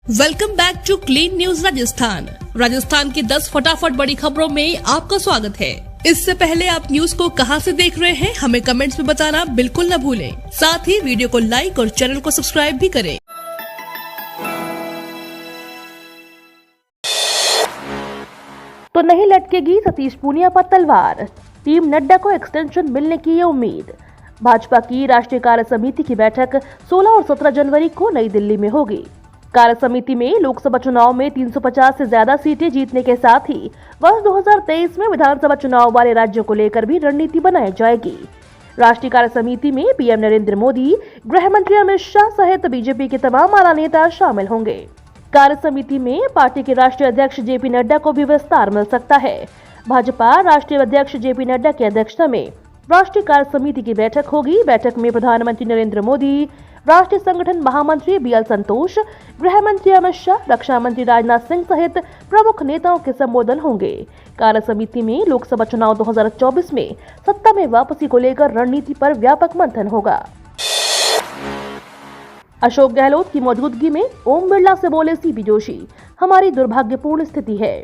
Welcome back to clean news Rajasthan की 10 फटाफट बड़ी खबरों में आपका स्वागत है। इससे पहले आप न्यूज को कहां से देख रहे हैं हमें कमेंट्स में बताना बिल्कुल न भूलें। साथ ही वीडियो को लाइक और चैनल को सब्सक्राइब भी करें। तो नहीं लटकेगी सतीश पूनिया पर तलवार, टीम नड्डा को एक्सटेंशन मिलने की ये उम्मीद। भाजपा की राष्ट्रीय कार्य समिति की बैठक 16 और 17 जनवरी को नई दिल्ली में होगी। कार्य समिति में लोकसभा चुनाव में 350 से ज्यादा सीटें जीतने के साथ ही वर्ष 2023 में विधानसभा चुनाव वाले राज्यों को लेकर भी रणनीति बनाई जाएगी। राष्ट्रीय कार्य समिति में पीएम नरेंद्र मोदी, गृह मंत्री अमित शाह सहित बीजेपी के तमाम आला नेता शामिल होंगे। कार्य समिति में पार्टी के राष्ट्रीय अध्यक्ष जेपी नड्डा को भी विस्तार मिल सकता है। भाजपा राष्ट्रीय अध्यक्ष जेपी नड्डा की अध्यक्षता में राष्ट्रीय कार्य समिति की बैठक होगी। बैठक में प्रधानमंत्री नरेंद्र मोदी, राष्ट्रीय संगठन महामंत्री बीएल संतोष, गृह मंत्री अमित शाह, रक्षा मंत्री राजनाथ सिंह सहित प्रमुख नेताओं के संबोधन होंगे। कार्य समिति में लोकसभा चुनाव 2024 में सत्ता में वापसी को लेकर रणनीति पर व्यापक मंथन होगा। अशोक गहलोत की मौजूदगी में ओम बिरला से बोले सीपी जोशी, हमारी दुर्भाग्यपूर्ण स्थिति है।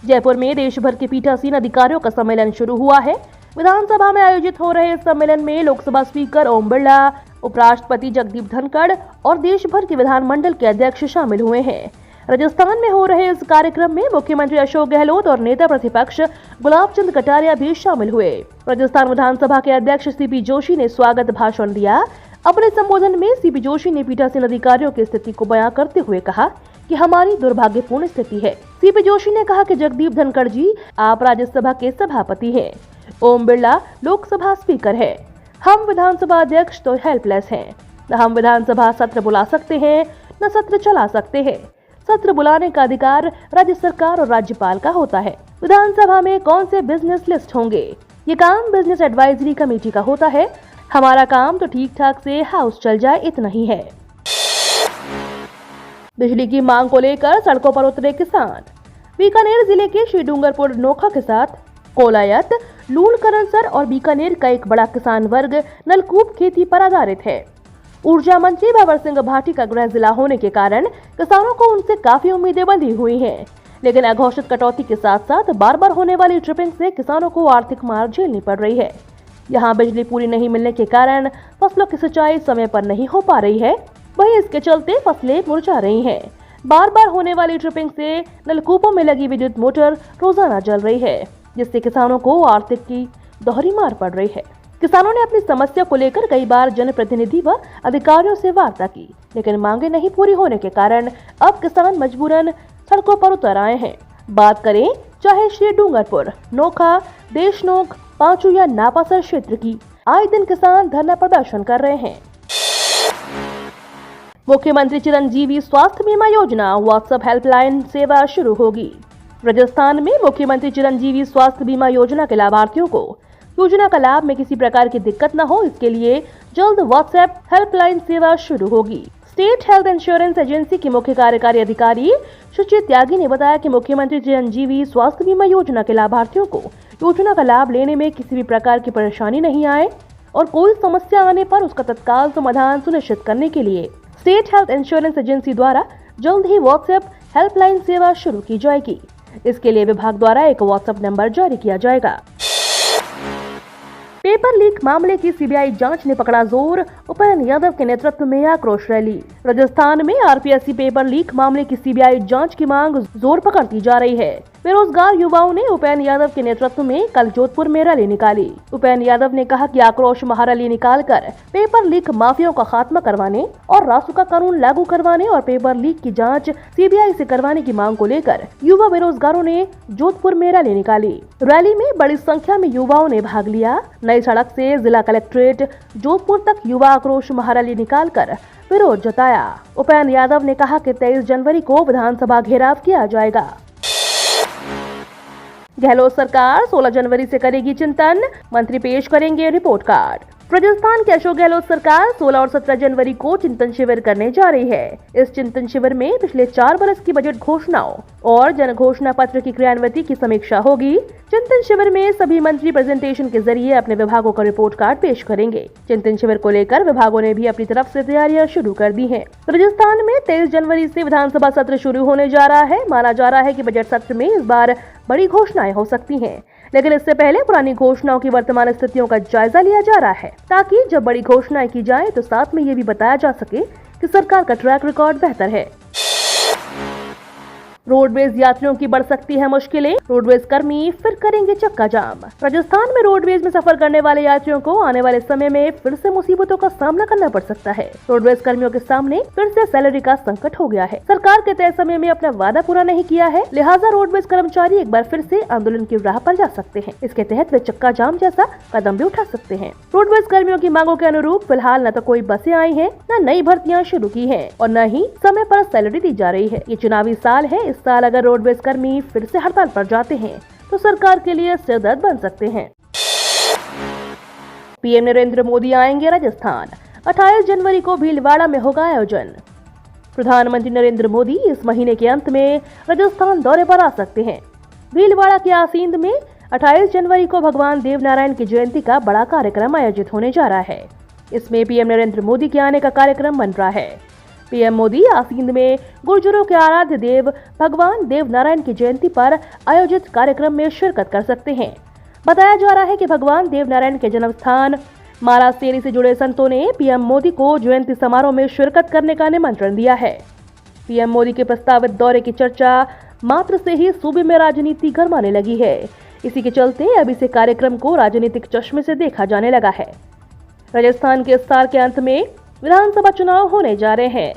जयपुर में देश भर के पीठासीन अधिकारियों का सम्मेलन शुरू हुआ है। विधानसभा में आयोजित हो रहे इस सम्मेलन में लोकसभा स्पीकर ओम बिरला, उपराष्ट्रपति जगदीप धनखड़ और देश भर के विधानमंडल के अध्यक्ष शामिल हुए हैं। राजस्थान में हो रहे इस कार्यक्रम में मुख्यमंत्री अशोक गहलोत और नेता प्रतिपक्ष गुलाब चंद कटारिया भी शामिल हुए। राजस्थान विधानसभा के अध्यक्ष सीपी जोशी ने स्वागत भाषण दिया। अपने संबोधन में सीपी जोशी ने पीठासीन अधिकारियों की स्थिति को बयां करते हुए कहा कि हमारी दुर्भाग्यपूर्ण स्थिति है। सीपी जोशी ने कहा कि जगदीप धनखड़ जी, आप राज्यसभा के सभापति हैं, ओम बिरला लोकसभा स्पीकर है, हम विधानसभा अध्यक्ष तो हेल्पलेस हैं। न हम विधानसभा सत्र बुला सकते हैं, न सत्र चला सकते हैं। सत्र बुलाने का अधिकार राज्य सरकार और राज्यपाल का होता है। विधानसभा में कौन से बिजनेस लिस्ट होंगे, ये काम बिजनेस एडवाइजरी कमेटी का होता है। हमारा काम तो ठीक ठाक से हाउस चल जाए, इतना ही है। बिजली की मांग को लेकर सड़कों पर उतरे किसान। बीकानेर जिले के श्री डूंगरपुर नोखा के साथ कोलायत, लूणकरणसर और बीकानेर का एक बड़ा किसान वर्ग नलकूप खेती पर आधारित है। ऊर्जा मंत्री भंवर सिंह भाटी का गृह जिला होने के कारण किसानों को उनसे काफी उम्मीदें बंधी हुई हैं। लेकिन अघोषित कटौती के साथ साथ बार बार होने वाली ट्रिपिंग से किसानों को आर्थिक मार झेलनी पड़ रही है। यहाँ बिजली पूरी नहीं मिलने के कारण फसलों की सिंचाई समय पर नहीं हो पा रही है। वहीं इसके चलते फसलें मुरझा रही हैं। बार बार होने वाली ट्रिपिंग से नलकूपों में लगी विद्युत मोटर रोजाना जल रही है, जिससे किसानों को आर्थिक की दोहरी मार पड़ रही है। किसानों ने अपनी समस्या को लेकर कई बार जनप्रतिनिधि व अधिकारियों से वार्ता की, लेकिन मांगे नहीं पूरी होने के कारण अब किसान मजबूरन सड़कों पर उतर आए हैं। बात करें चाहे श्री डूंगरपुर, नोखा, देशनोक, पांचू या नापासर क्षेत्र की, आए दिन किसान धरना प्रदर्शन कर रहे हैं। मुख्यमंत्री चिरंजीवी स्वास्थ्य बीमा योजना व्हाट्सएप हेल्पलाइन सेवा शुरू होगी। राजस्थान में मुख्यमंत्री चिरंजीवी स्वास्थ्य बीमा योजना के लाभार्थियों को योजना का लाभ में किसी प्रकार की दिक्कत न हो, इसके लिए जल्द व्हाट्सएप हेल्पलाइन सेवा शुरू होगी। स्टेट हेल्थ इंश्योरेंस एजेंसी की मुख्य कार्यकारी अधिकारी सुचित त्यागी ने बताया कि मुख्यमंत्री चिरंजीवी स्वास्थ्य बीमा योजना के लाभार्थियों को योजना का लाभ लेने में किसी भी प्रकार की परेशानी नहीं आए और कोई समस्या आने पर उसका तत्काल समाधान सुनिश्चित करने के लिए स्टेट हेल्थ इंश्योरेंस एजेंसी द्वारा जल्द ही व्हाट्सएप हेल्पलाइन सेवा शुरू की जाएगी। इसके लिए विभाग द्वारा एक व्हाट्सएप नंबर जारी किया जाएगा। पेपर लीक मामले की सीबीआई जांच ने पकड़ा जोर, उपेंद्र यादव के नेतृत्व में आक्रोश रैली। राजस्थान में आरपीएससी पेपर लीक मामले की सीबीआई जांच की मांग जोर पकड़ती जा रही है। बेरोजगार युवाओं ने उपेंद्र यादव के नेतृत्व में कल जोधपुर में रैली निकाली। उपेंद्र यादव ने कहा कि आक्रोश महारैली निकालकर पेपर लीक माफियाओं का खात्मा करवाने और रासुका कानून लागू करवाने और पेपर लीक की जांच सीबीआई से करवाने की मांग को लेकर युवा बेरोजगारों ने जोधपुर में रैली निकाली। रैली में बड़ी संख्या में युवाओं ने भाग लिया। नई सड़क से जिला कलेक्ट्रेट जोधपुर तक युवा आक्रोश महारैली निकालकर विरोध जताया। उपेंद्र यादव ने कहा कि 23 जनवरी को विधानसभा घेराव किया जाएगा। गहलोत सरकार 16 जनवरी से करेगी चिंतन, मंत्री पेश करेंगे रिपोर्ट कार्ड। राजस्थान की अशोक गहलोत सरकार 16 और 17 जनवरी को चिंतन शिविर करने जा रही है। इस चिंतन शिविर में पिछले 4 वर्ष की बजट घोषणाओं और जन घोषणा पत्र की क्रियान्विति की समीक्षा होगी। चिंतन शिविर में सभी मंत्री प्रेजेंटेशन के जरिए अपने विभागों का रिपोर्ट कार्ड पेश करेंगे। चिंतन शिविर को लेकर विभागों ने भी अपनी तरफ से तैयारियां शुरू कर दी हैं। राजस्थान में 23 जनवरी से विधानसभा सत्र शुरू होने जा रहा है। माना जा रहा है कि बजट सत्र में इस बार बड़ी घोषणाएं हो सकती हैं, लेकिन इससे पहले पुरानी घोषणाओं की वर्तमान स्थितियों का जायजा लिया जा रहा है, ताकि जब बड़ी घोषणाएं की जाए तो साथ में ये भी बताया जा सके कि सरकार का ट्रैक रिकॉर्ड बेहतर है। रोडवेज यात्रियों की बढ़ सकती है मुश्किलें, रोडवेज कर्मी फिर करेंगे चक्का जाम। राजस्थान में रोडवेज में सफर करने वाले यात्रियों को आने वाले समय में फिर से मुसीबतों का सामना करना पड़ सकता है। रोडवेज कर्मियों के सामने फिर से सैलरी का संकट हो गया है। सरकार के तय समय में अपना वादा पूरा नहीं किया है, लिहाजा रोडवेज कर्मचारी एक बार फिर से आंदोलन की राह पर जा सकते हैं। इसके तहत वे चक्का जाम जैसा कदम भी उठा सकते हैं। रोडवेज कर्मियों की मांगों के अनुरूप फिलहाल न तो कोई बसें आई है, न नई भर्तियाँ शुरू की है और न ही समय पर सैलरी दी जा रही है। ये चुनावी साल है। इस साल अगर रोडवेज कर्मी फिर से हड़ताल पर जाते हैं तो सरकार के लिए सिरदर्द बन सकते हैं। पीएम नरेंद्र मोदी आएंगे राजस्थान, 28 जनवरी को भीलवाड़ा में होगा आयोजन। प्रधानमंत्री नरेंद्र मोदी इस महीने के अंत में राजस्थान दौरे पर आ सकते हैं। भीलवाड़ा के आसींद में 28 जनवरी को भगवान देवनारायण की जयंती का बड़ा कार्यक्रम आयोजित होने जा रहा है। इसमें पीएम नरेंद्र मोदी के आने का कार्यक्रम बन रहा है। पीएम मोदी आसींद में गुर्जरों के आराध्य देव भगवान देवनारायण की जयंती पर आयोजित कार्यक्रम में शिरकत कर सकते हैं। बताया जा रहा है कि भगवान देवनारायण के जन्म स्थान मारासेरी से जुड़े संतों ने पीएम मोदी को जयंती समारोह में शिरकत करने का निमंत्रण दिया है। पीएम मोदी के प्रस्तावित दौरे की चर्चा मात्र से ही सूबे में राजनीति गरमाने लगी है। इसी के चलते अब इसे कार्यक्रम को राजनीतिक चश्मे से देखा जाने लगा है। राजस्थान के इस साल के अंत में विधानसभा चुनाव होने जा रहे हैं।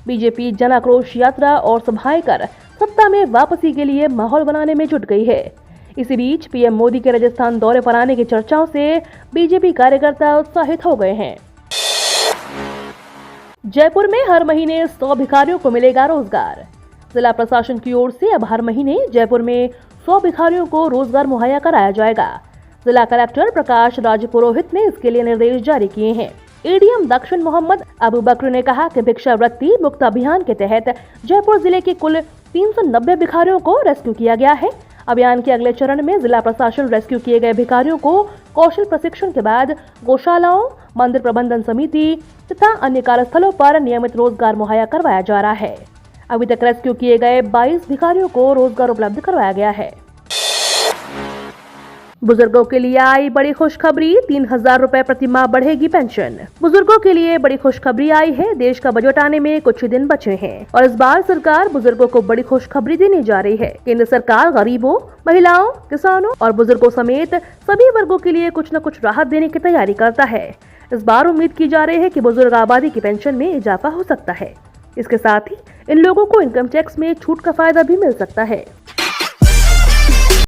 बीजेपी जन आक्रोश यात्रा और सभाएं कर सत्ता में वापसी के लिए माहौल बनाने में जुट गई है। इसी बीच पीएम मोदी के राजस्थान दौरे पर आने की चर्चाओं से बीजेपी कार्यकर्ता उत्साहित हो गए हैं। जयपुर में हर महीने 100 भिखारियों को मिलेगा रोजगार। जिला प्रशासन की ओर से अब हर महीने जयपुर में 100 भिखारियों को रोजगार मुहैया कराया जाएगा। जिला कलेक्टर प्रकाश राज पुरोहित ने इसके लिए निर्देश जारी किए हैं। एडीएम दक्षिण मोहम्मद अबू बकर ने कहा कि भिक्षावृत्ति मुक्त अभियान के तहत जयपुर जिले के कुल 390 भिखारियों को रेस्क्यू किया गया है। अभियान के अगले चरण में जिला प्रशासन रेस्क्यू किए गए भिखारियों को कौशल प्रशिक्षण के बाद गौशालाओं, मंदिर प्रबंधन समिति तथा अन्य कार्यस्थलों पर नियमित रोजगार मुहैया करवाया जा रहा है। अभी तक रेस्क्यू किए गए 22 भिखारियों को रोजगार उपलब्ध करवाया गया है। बुजुर्गों के लिए आई बड़ी खुशखबरी, 3000 रुपए प्रति माह बढ़ेगी पेंशन। बुजुर्गों के लिए बड़ी खुशखबरी आई है। देश का बजट आने में कुछ ही दिन बचे हैं और इस बार सरकार बुजुर्गों को बड़ी खुशखबरी देने जा रही है। केंद्र सरकार गरीबों, महिलाओं, किसानों और बुजुर्गों समेत सभी वर्गों के लिए कुछ न कुछ राहत देने की तैयारी करता है। इस बार उम्मीद की जा रही है कि बुजुर्ग आबादी की पेंशन में इजाफा हो सकता है। इसके साथ ही इन लोगों को इनकम टैक्स में छूट का फायदा भी मिल सकता है।